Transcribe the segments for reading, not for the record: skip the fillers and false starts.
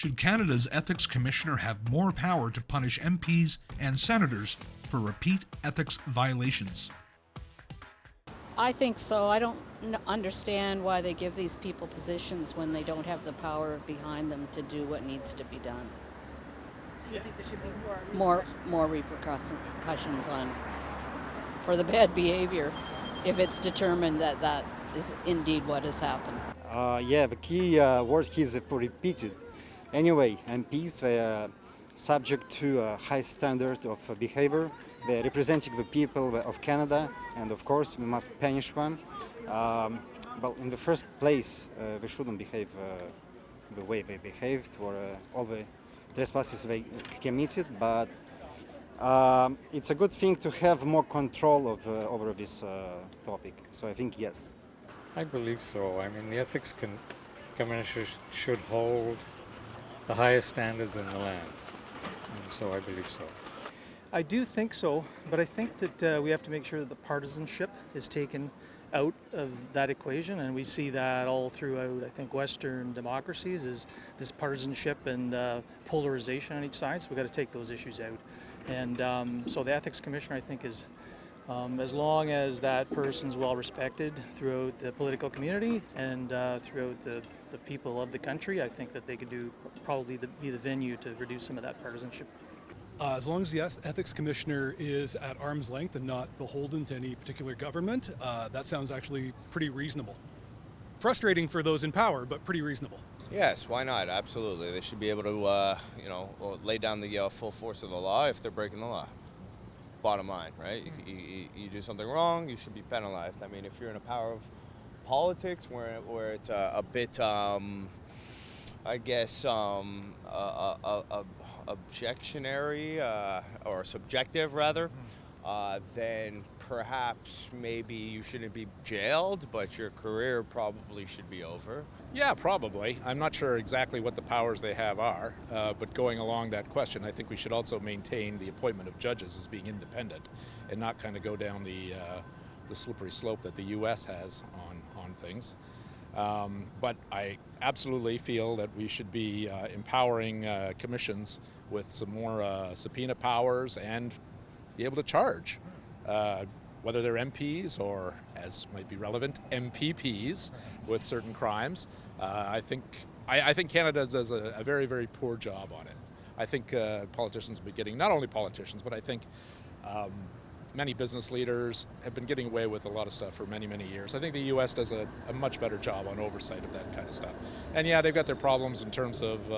Should Canada's Ethics Commissioner have more power to punish MPs and senators for repeat ethics violations? I think so. I don't understand why they give these people positions when they don't have the power behind them to do what needs to be done. So you think there should be More repercussions on for the bad behavior if it's determined that that is indeed what has happened. Yeah, the key word here is for repeated. Anyway, MPs are subject to a high standard of behavior. They're representing the people of Canada, and of course we must punish them. Well, in the first place, they shouldn't behave the way they behaved or all the trespasses they committed, but it's a good thing to have more control over this topic. So I think yes. I believe so. I mean, the Ethics Commissioner should hold the highest standards in the land, and so I believe so. I do think so, but I think that we have to make sure that the partisanship is taken out of that equation, and we see that all throughout, I think, Western democracies, is this partisanship and polarization on each side, so we've got to take those issues out. And so the Ethics Commissioner, I think, is as long as that person's well respected throughout the political community and throughout the people of the country, I think that they could probably be the venue to reduce some of that partisanship. As long as the Ethics Commissioner is at arm's length and not beholden to any particular government, that sounds actually pretty reasonable. Frustrating for those in power, but pretty reasonable. Yes, why not? Absolutely. They should be able to, lay down the full force of the law if they're breaking the law. Bottom line, right? You do something wrong, you should be penalized. I mean, if you're in a power of politics where it's a bit, objectionary or subjective rather, then perhaps maybe you shouldn't be jailed, but your career probably should be over. Yeah, probably. I'm not sure exactly what the powers they have are, but going along that question, I think we should also maintain the appointment of judges as being independent and not kind of go down the slippery slope that the U.S. has on things. But I absolutely feel that we should be empowering commissions with some more subpoena powers and be able to charge, whether they're MPs or, as might be relevant, MPPs with certain crimes. I think Canada does a very, very poor job on it. I think politicians will be getting, not only politicians, but I think many business leaders have been getting away with a lot of stuff for many, many years. I think the U.S. does a much better job on oversight of that kind of stuff. And yeah, they've got their problems in terms of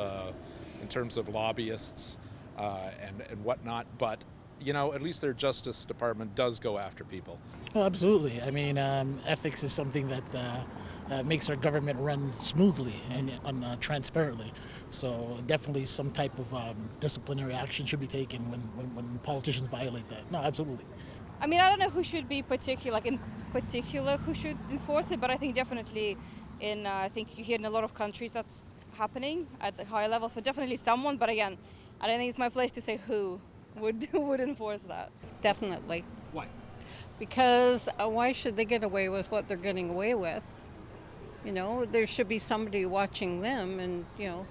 lobbyists and whatnot, but at least their Justice Department does go after people. Well, absolutely. I mean, ethics is something that makes our government run smoothly and transparently. So definitely some type of disciplinary action should be taken when politicians violate that. No, absolutely. I mean, I don't know who should be in particular who should enforce it, but I think definitely I think you hear in a lot of countries that's happening at the higher level. So definitely someone, but again, I don't think it's my place to say who would enforce that. Definitely. Why? Because why should they get away with what they're getting away with? There should be somebody watching them, and yeah.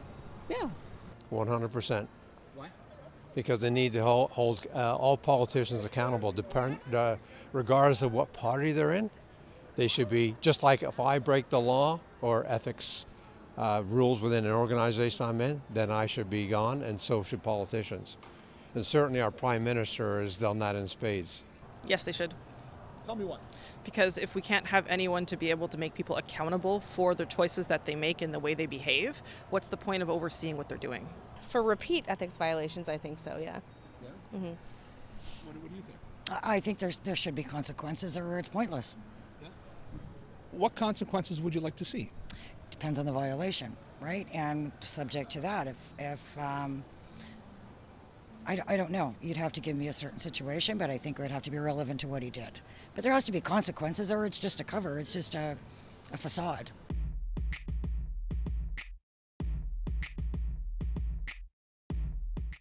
100%. Why? Because they need to hold all politicians accountable, regardless of what party they're in. They should be, just like if I break the law or ethics rules within an organization I'm in, then I should be gone, and so should politicians. And certainly our Prime Minister has done that in spades. Yes, they should. Tell me why. Because if we can't have anyone to be able to make people accountable for the choices that they make and the way they behave, what's the point of overseeing what they're doing? For repeat ethics violations, I think so, yeah. Yeah? Mm-hmm. What do you think? I think there should be consequences or it's pointless. Yeah? What consequences would you like to see? Depends on the violation, right? And subject to that, if I don't know. You'd have to give me a certain situation, but I think it would have to be relevant to what he did. But there has to be consequences, or it's just a cover. It's just a facade.